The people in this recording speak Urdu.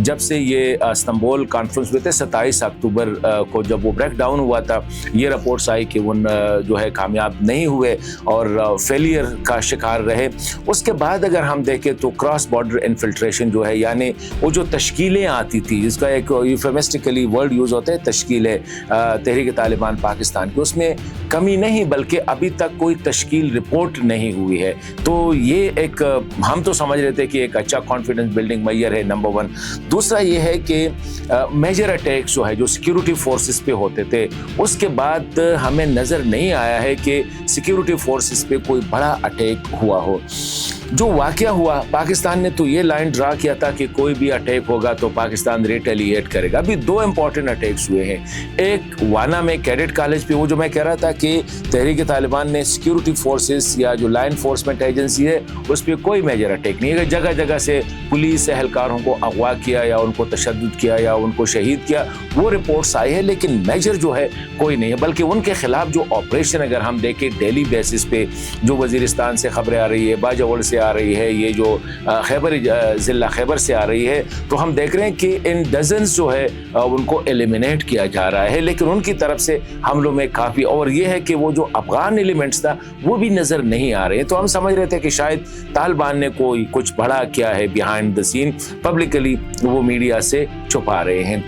جب سے یہ استنبول کانفرنس ہوئے تھے 27 اکتوبر کو جب وہ بریک ڈاؤن ہوا تھا، یہ رپورٹس آئی کہ وہ جو ہے کامیاب نہیں ہوئے اور فیلئر کا شکار رہے۔ اس کے بعد اگر ہم دیکھیں تو کراس بارڈر انفلٹریشن جو ہے، یعنی وہ جو تشکیلیں آتی تھی، جس کا ایک یوفیمسٹیکلی ورڈ یوز ہوتا ہے تشکیلیں تحریک طالبان پاکستان کی، اس میں کمی نہیں بلکہ ابھی تک کوئی تشکیل رپورٹ نہیں ہوئی ہے۔ تو یہ ایک ہم تو سمجھ رہے تھے کہ ایک اچھا کانفیڈنس بلڈنگ میئر ہے، نمبر 1۔ دوسرا یہ ہے کہ میجر اٹیکس جو ہے جو سیکیورٹی فورسز پہ ہوتے تھے، اس کے بعد ہمیں نظر نہیں آیا ہے کہ سیکیورٹی فورسز پہ کوئی بڑا اٹیک ہوا ہو۔ جو واقعہ ہوا، پاکستان نے تو یہ لائن ڈرا کیا تھا کہ کوئی بھی اٹیک ہوگا تو پاکستان ریٹیلیٹ کرے گا۔ ابھی 2 امپورٹنٹ اٹیکس ہوئے ہیں، ایک وانا میں کیڈٹ کالج پہ، وہ جو میں کہہ رہا تھا کہ تحریک طالبان نے سیکیورٹی فورسز یا جو لا انفورسمنٹ ایجنسی ہے اس پہ کوئی میجر اٹیک نہیں ہے، جگہ جگہ سے پولیس اہلکاروں کو اغوا کیا یا ان کو تشدد کیا یا ان کو شہید کیا، وہ رپورٹس آئی ہے، لیکن میجر جو ہے کوئی نہیں ہے۔ بلکہ ان کے خلاف جو آپریشن اگر ہم دیکھیں ڈیلی بیسس پہ، جو وزیرستان سے خبریں آ رہی ہے، باجوڑ سے آ رہی ہے، یہ جو خیبر ضلع خیبر سے آ رہی ہے، تو ہم دیکھ رہے ہیں کہ ان ڈزنز جو ہے ان کو ایلیمینیٹ کیا جا رہا ہے، لیکن ان کی طرف سے حملوں میں کافی، اور یہ ہے کہ وہ جو افغان ایلیمنٹس تھا وہ بھی نظر نہیں آ رہے ہیں۔ تو ہم سمجھ رہے تھے کہ شاید طالبان نے کوئی کچھ بڑا کیا ہے بیہائنڈ دا سین، پبلکلی وہ میڈیا سے چھپا رہے ہیں۔